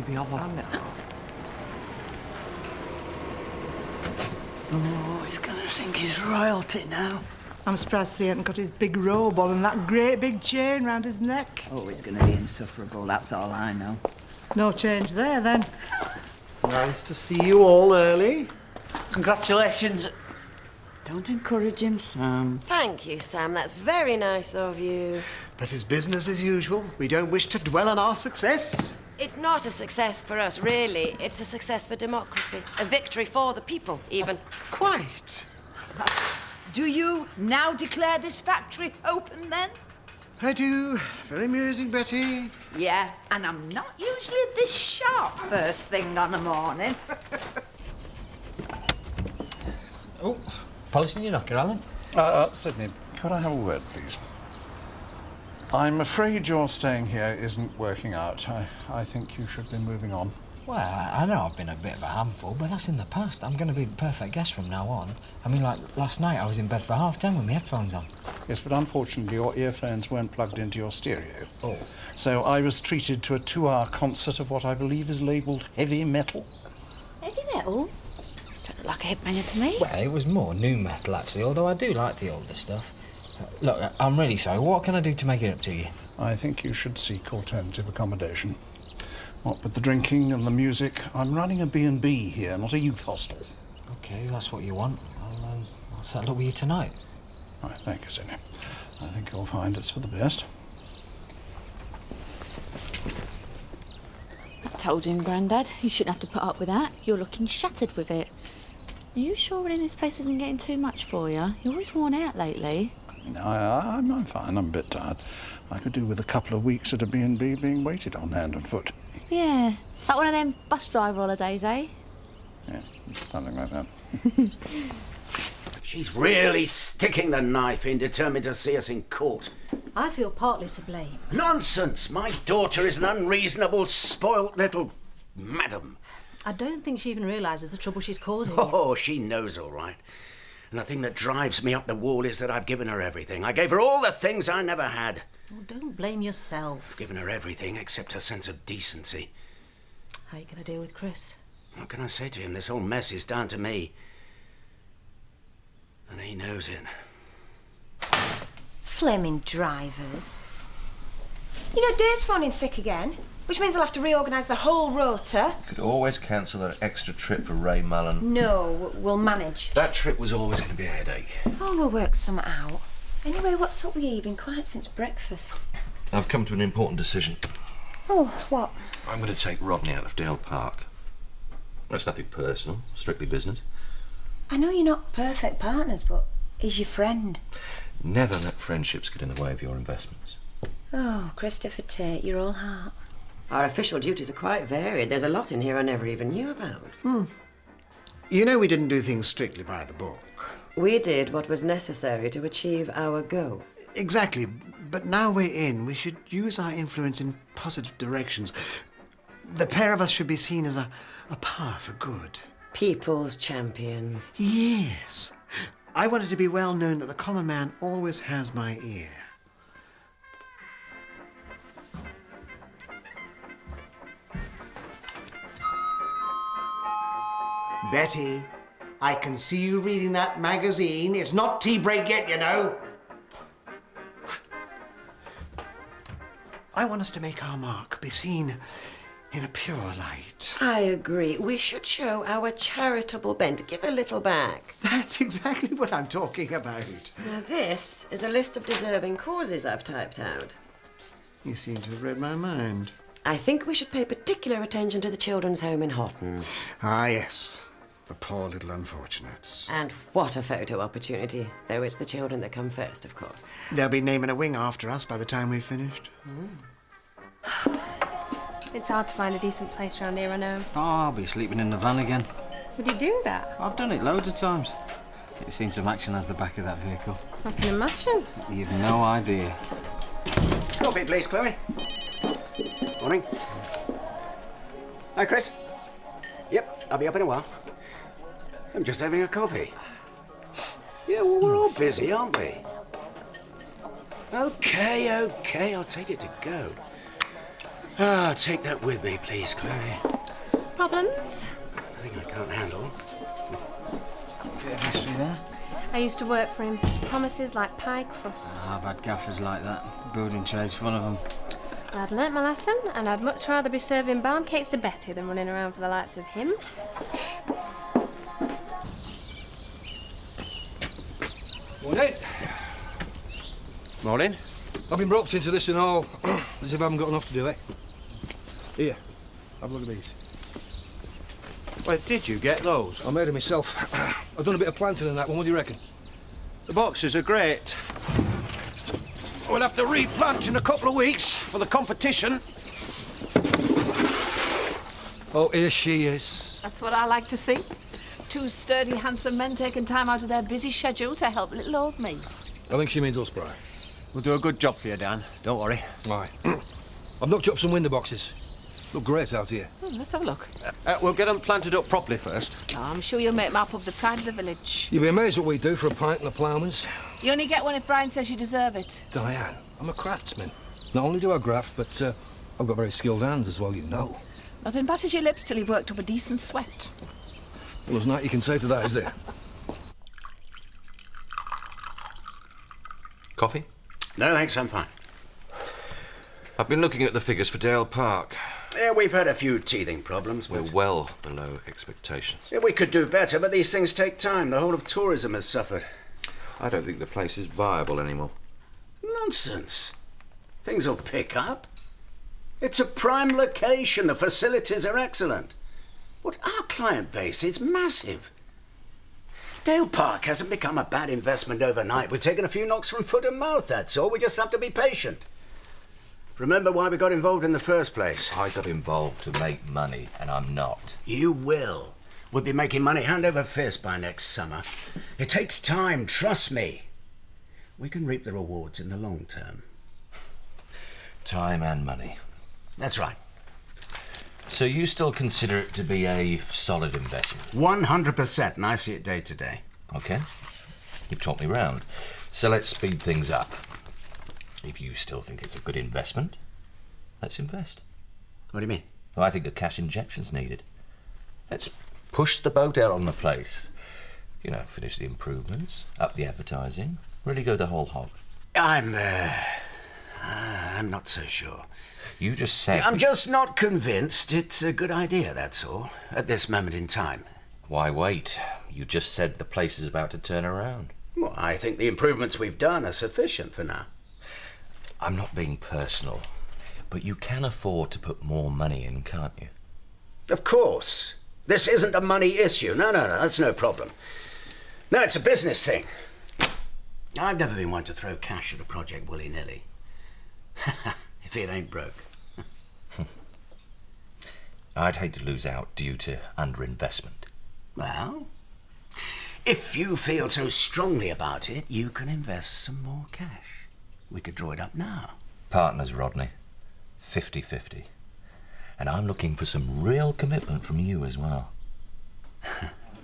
be off. Oh, he's going to think he's royalty now. I'm surprised he hasn't got his big robe on and that great big chain round his neck. Oh, he's going to be insufferable, that's all I know. No change there, then. Nice to see you all early. Congratulations. Don't encourage him, Sam. Thank you, Sam. That's very nice of you. But it's business as usual. We don't wish to dwell on our success. It's not a success for us, really. It's a success for democracy. A victory for the people, even. Quite. Do you now declare this factory open, then? I do. Very amusing, Betty. Yeah, and I'm not usually this sharp first thing on the morning. Oh, polishing your knocker, Alan? Sydney, could I have a word, please? I'm afraid your staying here isn't working out. I think you should be moving on. Well, I know I've been a bit of a handful, but that's in the past. I'm going to be the perfect guest from now on. I mean, like, last night I was in bed for 10:30 with my headphones on. Yes, but unfortunately your earphones weren't plugged into your stereo. Oh. So I was treated to a 2-hour concert of what I believe is labelled heavy metal. Heavy metal? Don't look like a headbanger to me. Well, it was more new metal, actually, although I do like the older stuff. Look, I'm really sorry. What can I do to make it up to you? I think you should seek alternative accommodation. What with the drinking and the music, I'm running a B&B here, not a youth hostel. OK, that's what you want. I'll settle up with you tonight. Right, thank you, Sydney. I think you'll find it's for the best. I told him, Grandad, you shouldn't have to put up with that. You're looking shattered with it. Are you sure running this place isn't getting too much for you? You're always worn out lately. No, I'm fine. I'm a bit tired. I could do with a couple of weeks at a B&B being waited on hand and foot. Yeah, like one of them bus driver holidays, eh? Yeah, something like that. She's really sticking the knife in, determined to see us in court. I feel partly to blame. Nonsense! My daughter is an unreasonable, spoilt little madam. I don't think she even realises the trouble she's causing. Oh, she knows all right. And the thing that drives me up the wall is that I've given her everything. I gave her all the things I never had. Oh, don't blame yourself. I've given her everything except her sense of decency. How are you going to deal with Chris? What can I say to him? This whole mess is down to me. And he knows it. Flaming drivers. You know, Dave's phoning sick again, which means I'll have to reorganise the whole rota. Could always cancel that extra trip for Ray Mullen. No, we'll manage. That trip was always going to be a headache. Oh, we'll work some out. Anyway, what's up with you? You've been quiet since breakfast. I've come to an important decision. Oh, what? I'm going to take Rodney out of Dale Park. That's nothing personal, strictly business. I know you're not perfect partners, but he's your friend. Never let friendships get in the way of your investments. Oh, Christopher Tate, you're all heart. Our official duties are quite varied. There's a lot in here I never even knew about. You know we didn't do things strictly by the book. We did what was necessary to achieve our goal. Exactly. But now we're in, we should use our influence in positive directions. The pair of us should be seen as a power for good. People's champions. Yes. I want it to be well known that the common man always has my ear. Betty, I can see you reading that magazine. It's not tea break yet, you know. I want us to make our mark, be seen in a pure light. I agree. We should show our charitable bent. Give a little back. That's exactly what I'm talking about. Now this is a list of deserving causes I've typed out. You seem to have read my mind. I think we should pay particular attention to the children's home in Houghton. Ah, yes. The poor little unfortunates. And what a photo opportunity. Though it's the children that come first, of course. They'll be naming a wing after us by the time we've finished. It's hard to find a decent place around here, I know. Oh, I'll be sleeping in the van again. Would you do that? I've done it loads of times. It's seen some action as the back of that vehicle. I can imagine. You've no idea. Coffee, please, Chloe. Morning. Hi, Chris. Yep, I'll be up in a while. I'm just having a coffee. Yeah, well, we're all busy, aren't we? OK, I'll take it to go. Ah, take that with me, please, Chloe. Problems? Nothing I can't handle. Bit of history there. I used to work for him. Promises like pie crust. I've had gaffers like that. Building trade's full of them. I'd learnt my lesson, and I'd much rather be serving barn cakes to Betty than running around for the likes of him. Morning. Morning. I've been roped into this and all, as if I haven't got enough to do, eh? Here, have a look at these. Where did you get those? I made them myself. I've done a bit of planting and that one, what do you reckon? The boxes are great. We'll have to replant in a couple of weeks for the competition. Oh, here she is. That's what I like to see. Two sturdy, handsome men taking time out of their busy schedule to help little old me. I think she means us, Brian. We'll do a good job for you, Dan. Don't worry. Aye. I've knocked up some window boxes. Look great out here. Let's have a look. We'll get them planted up properly first. Oh, I'm sure you'll make map of the pride of the village. You'll be amazed what we do for a pint and a ploughman's. You only get one if Brian says you deserve it. Diane, I'm a craftsman. Not only do I graft, but I've got very skilled hands as well, you know. Nothing passes your lips till you've worked up a decent sweat. Well, there's nothing you can say to that, is there? Coffee? No, thanks, I'm fine. I've been looking at the figures for Dale Park. Yeah, we've had a few teething problems. We're well below expectations. Yeah, we could do better, but these things take time. The whole of tourism has suffered. I don't think the place is viable anymore. Nonsense. Things will pick up. It's a prime location. The facilities are excellent. But our client base is massive. Dale Park hasn't become a bad investment overnight. We've taken a few knocks from foot and mouth, that's all. We just have to be patient. Remember why we got involved in the first place? I got involved to make money, and I'm not. You will. We'll be making money hand over fist by next summer. It takes time, trust me. We can reap the rewards in the long term. Time and money. That's right. So you still consider it to be a solid investment? 100%, and I see it day to day. OK. You've talked me round. So let's speed things up. If you still think it's a good investment, let's invest. What do you mean? Well, I think a cash injection's needed. Let's push the boat out on the place. You know, finish the improvements, up the advertising, really go the whole hog. I'm not so sure. You just said... I'm just not convinced it's a good idea, that's all, at this moment in time. Why wait? You just said the place is about to turn around. Well, I think the improvements we've done are sufficient for now. I'm not being personal, but you can afford to put more money in, can't you? Of course. This isn't a money issue. No, that's no problem. No, it's a business thing. I've never been one to throw cash at a project willy-nilly. If it ain't broke. I'd hate to lose out due to underinvestment. Well, if you feel so strongly about it, you can invest some more cash. We could draw it up now. Partners, Rodney. 50-50. And I'm looking for some real commitment from you as well.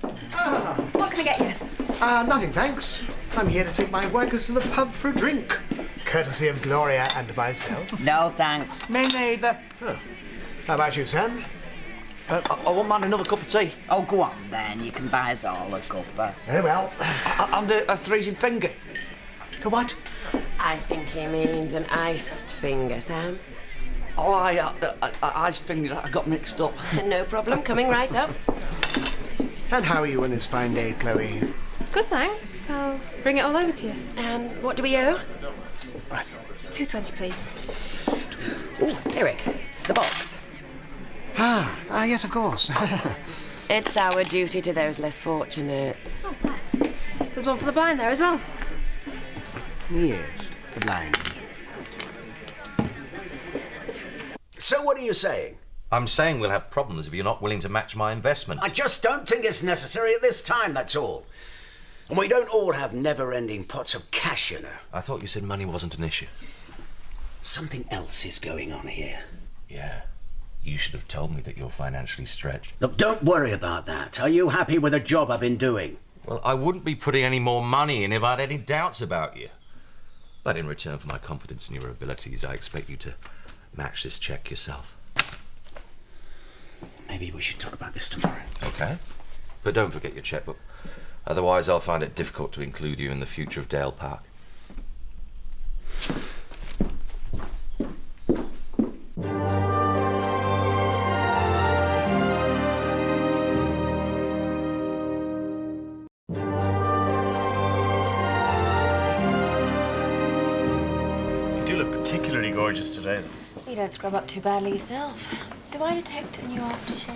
What can I get you? Nothing, thanks. I'm here to take my workers to the pub for a drink. Courtesy of Gloria and myself. No, thanks. Me neither. Huh. How about you, Sam? I wouldn't mind another cup of tea. Oh, go on then. You can buy us all a cup. Very well. And a freezing finger. A what? I think he means an iced finger, Sam. Oh, I finger. I got mixed up. No problem, coming right up. And how are you on this fine day, Chloe? Good, thanks. I'll bring it all over to you. And what do we owe? Right. 220, please. Oh, Eric, the box. Yes, of course. It's our duty to those less fortunate. Oh, there's one for the blind there as well. Yes, the blind. So what are you saying? I'm saying we'll have problems if you're not willing to match my investment. I just don't think it's necessary at this time, that's all. And we don't all have never-ending pots of cash, you know. I thought you said money wasn't an issue. Something else is going on here. Yeah. You should have told me that you're financially stretched. Look, don't worry about that. Are you happy with the job I've been doing? Well, I wouldn't be putting any more money in if I had any doubts about you. But in return for my confidence in your abilities, I expect you to match this cheque yourself. Maybe we should talk about this tomorrow. Okay. But don't forget your chequebook. Otherwise, I'll find it difficult to include you in the future of Dale Park. You do look particularly gorgeous today, though. You don't scrub up too badly yourself. Do I detect a new aftershave?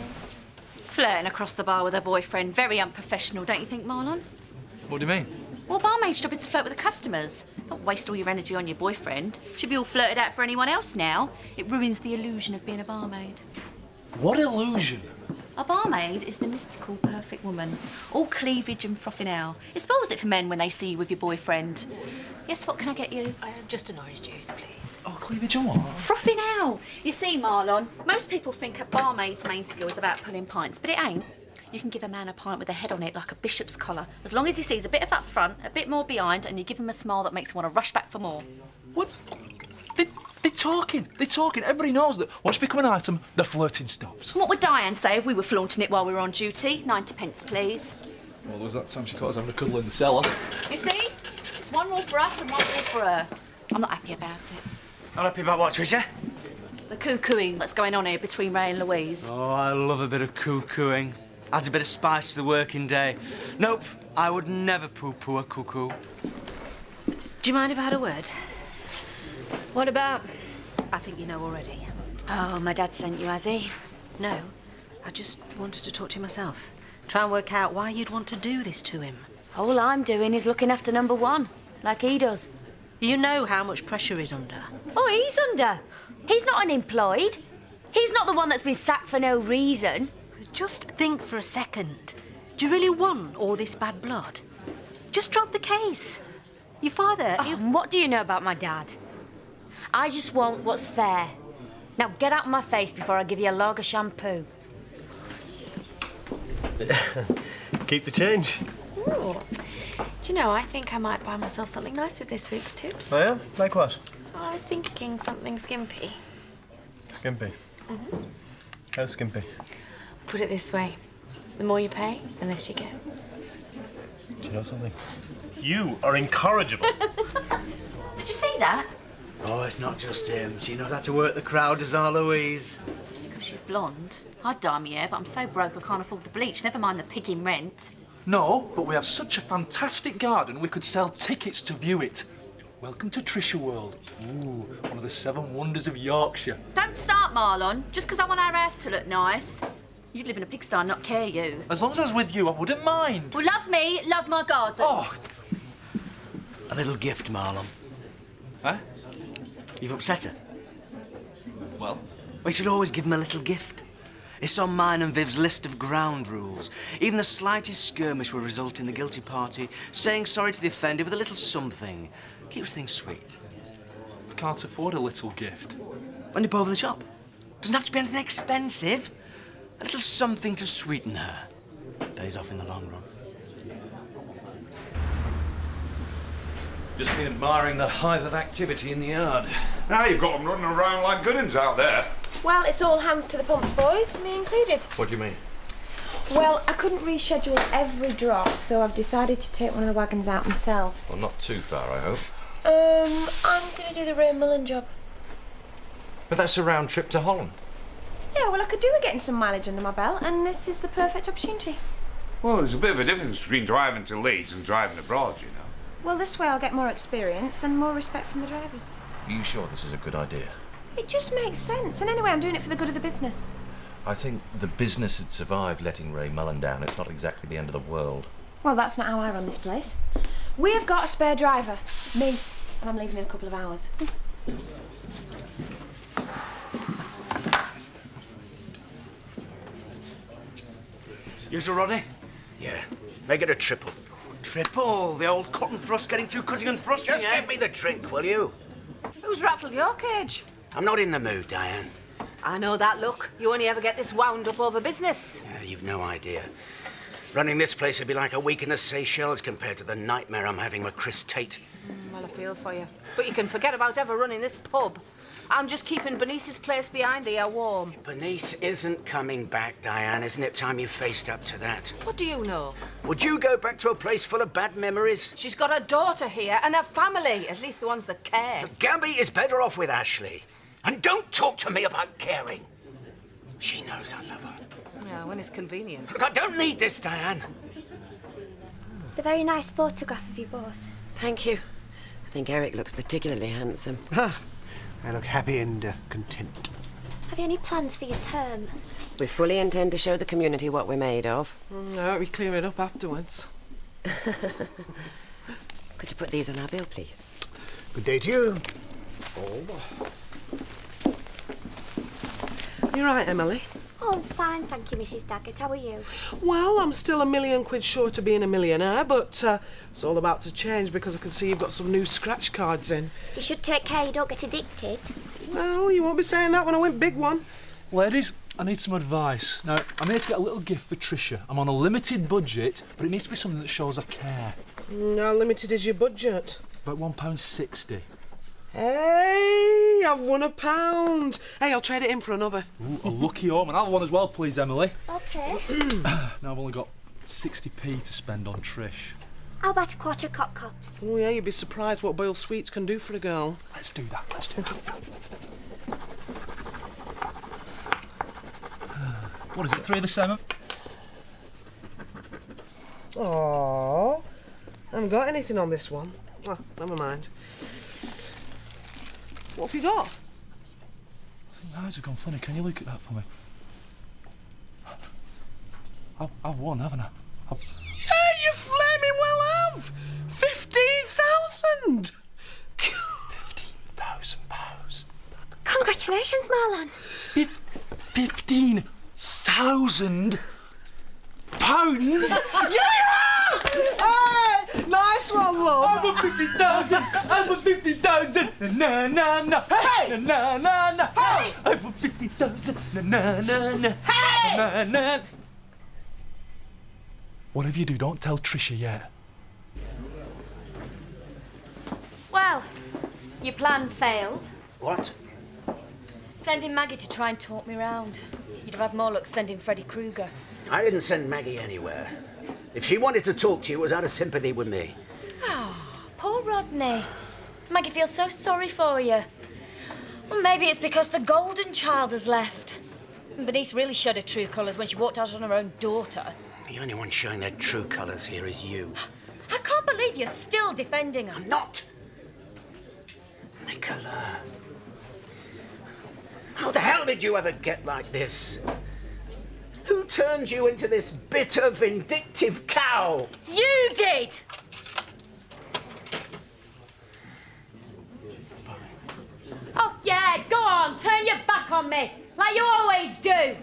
Flirting across the bar with her boyfriend. Very unprofessional, don't you think, Marlon? What do you mean? Well, barmaid's job is to flirt with the customers. Don't waste all your energy on your boyfriend. Should be all flirted out for anyone else now. It ruins the illusion of being a barmaid. What illusion? A barmaid is the mystical, perfect woman. All cleavage and frothing out. It spoils it for men when they see you with your boyfriend. Yes, what can I get you? Just an orange juice, please. Oh, cleavage and what? Frothing out. You see, Marlon, most people think a barmaid's main skill is about pulling pints, but it ain't. You can give a man a pint with a head on it like a bishop's collar, as long as he sees a bit of up front, a bit more behind, and you give him a smile that makes him want to rush back for more. What? They're talking. They're talking. Everybody knows that once you become an item, the flirting stops. What would Diane say if we were flaunting it while we were on duty? 90p, please. Well, there was that time she caught us having a cuddle in the cellar. You see? It's one rule for us and one rule for her. I'm not happy about it. Not happy about what, Tricia? The cuckooing that's going on here between Ray and Louise. Oh, I love a bit of cuckooing. Adds a bit of spice to the working day. Nope, I would never poo-poo a cuckoo. Do you mind if I had a word? What about? I think you know already. Oh, my dad sent you, has he? No, I just wanted to talk to you myself. Try and work out why you'd want to do this to him. All I'm doing is looking after number one, like he does. You know how much pressure he's under. Oh, he's under. He's not unemployed. He's not the one that's been sacked for no reason. Just think for a second. Do you really want all this bad blood? Just drop the case. Your father... Oh, and what do you know about my dad? I just want what's fair. Now get out of my face before I give you a log of shampoo. Keep the change. Ooh. Do you know, I think I might buy myself something nice with this week's tips. Oh, yeah? Like what? I was thinking something skimpy. Skimpy. How skimpy? Put it this way. The more you pay, the less you get. Do you know something? You are incorrigible. Did you see that? Oh, it's not just him. She knows how to work the crowd, does our Louise. Because she's blonde. I'd dye my hair, but I'm so broke I can't afford the bleach, never mind the pigging rent. No, but we have such a fantastic garden, we could sell tickets to view it. Welcome to Tricia World. Ooh, one of the 7 wonders of Yorkshire. Don't start, Marlon, just because I want our house to look nice. You'd live in a pigsty and not care, you. As long as I was with you, I wouldn't mind. Well, love me, love my garden. Oh. A little gift, Marlon. Huh? You've upset her. Well? We should always give him a little gift. It's on mine and Viv's list of ground rules. Even the slightest skirmish will result in the guilty party saying sorry to the offender with a little something. Keeps things sweet. I can't afford a little gift. When you pop over the shop. Doesn't have to be anything expensive. A little something to sweeten her. Pays off in the long run. Just been admiring the hive of activity in the yard. Now you've got them running around like good uns out there. Well, it's all hands to the pumps, boys, me included. What do you mean? Well, I couldn't reschedule every drop, so I've decided to take one of the wagons out myself. Well, not too far, I hope. I'm going to do the Ray Mullen job. But that's a round trip to Holland. Yeah, well, I could do with getting some mileage under my belt, and this is the perfect opportunity. Well, there's a bit of a difference between driving to Leeds and driving abroad, you know. Well, this way I'll get more experience and more respect from the drivers. Are you sure this is a good idea? It just makes sense. And anyway, I'm doing it for the good of the business. I think the business had survived letting Ray Mullen down. It's not exactly the end of the world. Well, that's not how I run this place. We've got a spare driver. Me. And I'm leaving in a couple of hours. Usual, Rodney? Yeah. Make it a triple. Triple? The old cotton thrust getting too cutting and thrusting, Just get me the drink, will you? Who's rattled your cage? I'm not in the mood, Diane. I know that look. You only ever get this wound up over business. Yeah, you've no idea. Running this place would be like a week in the Seychelles compared to the nightmare I'm having with Chris Tate. Well, I feel for you. But you can forget about ever running this pub. I'm just keeping Bernice's place behind here warm. Bernice isn't coming back, Diane. Isn't it time you faced up to that? What do you know? Would you go back to a place full of bad memories? She's got a daughter here and a family, at least the ones that care. Gabby is better off with Ashley. And don't talk to me about caring. She knows I love her. Yeah, when it's convenient. Look, I don't need this, Diane. It's a very nice photograph of you both. Thank you. I think Eric looks particularly handsome. I look happy and content. Have you any plans for your term? We fully intend to show the community what we're made of. No, we clear it up afterwards. Could you put these on our bill, please? Good day to you. You're right, Emily. Oh, I'm fine, thank you, Mrs. Daggett. How are you? Well, I'm still £1 million short of being a millionaire, but it's all about to change because I can see you've got some new scratch cards in. You should take care you don't get addicted. Well, you won't be saying that when I win big one. Ladies, I need some advice. Now, I'm here to get a little gift for Tricia. I'm on a limited budget, but it needs to be something that shows I care. How limited is your budget? About £1.60. Hey, I've won £1. Hey, I'll trade it in for another. Ooh, a lucky omen. I'll have one as well, please, Emily. OK. Now I've only got 60p to spend on Trish. How about a quarter cock cups? Oh, yeah, you'd be surprised what boiled sweets can do for a girl. Let's do that, let's do that. What is it, 3 of the 7? Aww. I haven't got anything on this one. Oh, never mind. What have you got? I think my eyes have gone funny. Can you look at that for me? I've won, haven't I? Hey, you flaming well have! 15,000! £15,000. Congratulations, Marlon. 15,000 pounds? Hey, nice one, love. I'm a 50,000. I'm a 50,000. Na na na. Hey. Na na na. Hey. I'm a 50,000. Na na na na. Hey. Na na. Whatever you do, don't tell Tricia yet. Well, your plan failed. What? Sending Maggie to try and talk me round. You'd have had more luck sending Freddy Krueger. I didn't send Maggie anywhere. If she wanted to talk to you, it was out of sympathy with me. Oh, poor Rodney. Maggie feels so sorry for you. Well, maybe it's because the golden child has left. Bernice really showed her true colours when she walked out on her own daughter. The only one showing their true colours here is you. I can't believe you're still defending her. I'm not! Nicola. How the hell did you ever get like this? Who turned you into this bitter, vindictive cow? You did! Oh, yeah, go on, turn your back on me, like you always do.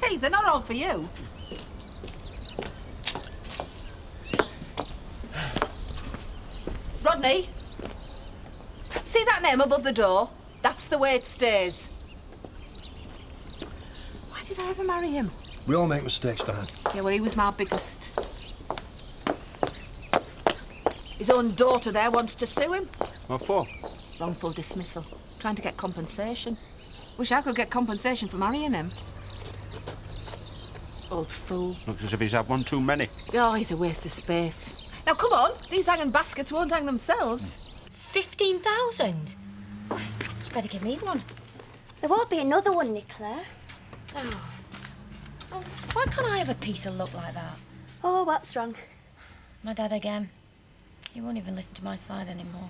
Hey, they're not all for you. Rodney, see that name above the door? That's the way it stays. Why did I ever marry him? We all make mistakes, Diane. Yeah, well, he was my biggest. His own daughter there wants to sue him. What for? Wrongful dismissal. Trying to get compensation. Wish I could get compensation for marrying him. Old fool. Looks as if he's had one too many. Oh, he's a waste of space. Now, come on. These hanging baskets won't hang themselves. 15,000? You better give me one. There won't be another one, Nicola. Oh, why can't I have a piece of luck like that? Oh, what's wrong? My dad again. He won't even listen to my side anymore.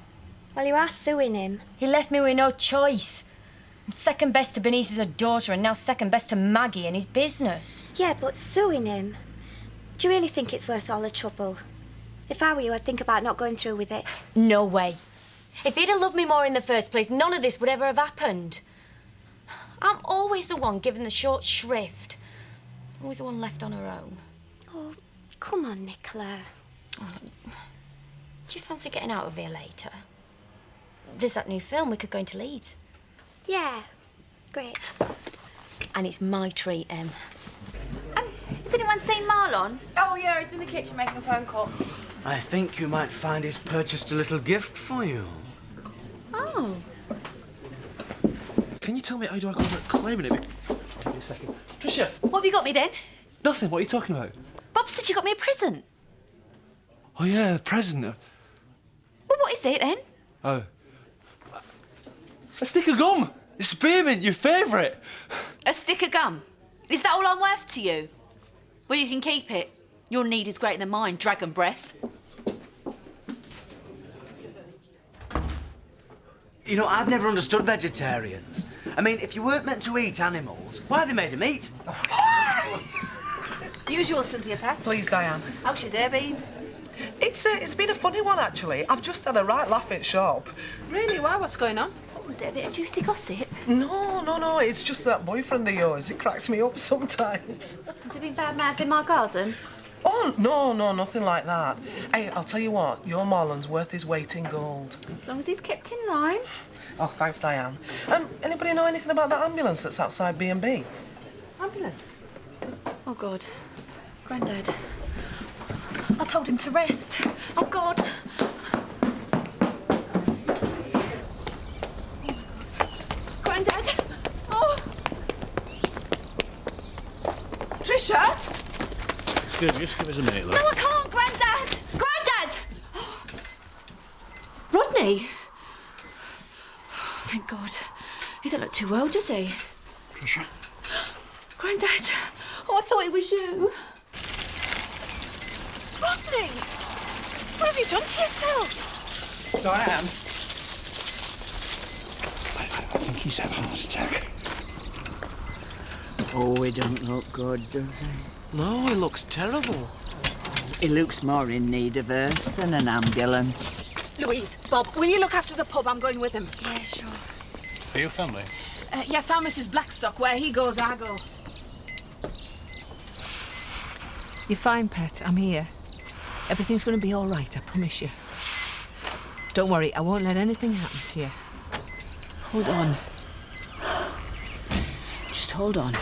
Well, you are suing him. He left me with no choice. I'm second best to Bernice as a daughter and now second best to Maggie and his business. Yeah, but suing him? Do you really think it's worth all the trouble? If I were you, I'd think about not going through with it. No way. If he'd have loved me more in the first place, none of this would ever have happened. I'm always the one given the short shrift. Always the one left on her own. Oh, come on, Nicola. Oh, do you fancy getting out of here later? There's that new film we could go into Leeds. Yeah, great. And it's my treat, Has anyone seen Marlon? Oh, yeah, he's in the kitchen making a phone call. I think you might find he's purchased a little gift for you. Oh. Can you tell me how do I go about claiming it? Give me a second. Tricia! What have you got me then? Nothing, what are you talking about? Bob said you got me a present. Oh yeah, a present. Well, what is it then? Oh. A stick of gum! It's spearmint, your favourite! A stick of gum. Is that all I'm worth to you? Well, you can keep it. Your need is greater than mine, dragon breath. You know, I've never understood vegetarians. I mean, if you weren't meant to eat animals, why have they made them eat? Usual, Cynthia Pet. Please, Diane. How's your day been? It's been a funny one, actually. I've just had a right laugh at shop. Really? Why? What's going on? Was it a bit of juicy gossip? No. It's just that boyfriend of yours. It cracks me up sometimes. Has it been bad mouth in my garden? Oh, no, nothing like that. Hey, I'll tell you what, your Marlon's worth his weight in gold. As long as he's kept in line. Oh, thanks, Diane. Anybody know anything about that ambulance that's outside B&B? Ambulance? Oh, God. Grandad. I told him to rest. Oh, God. Grandad. Oh. Tricia? Excuse me, just give us a minute, look. No, I can't, Grandad. Grandad! Rodney? Thank God. He don't look too well, does he? Tricia? Grandad. Oh, I thought it was you. Rodney! What have you done to yourself? Diane? I think he's had a heart attack. Oh, he don't look good, does he? No, he looks terrible. He looks more in need of earth than an ambulance. Louise, Bob, will you look after the pub? I'm going with him. Yeah, sure. Are you family? Yes, I'm Mrs. Blackstock. Where he goes, I go. You're fine, Pet. I'm here. Everything's going to be all right, I promise you. Don't worry, I won't let anything happen to you. Hold on. Just hold on.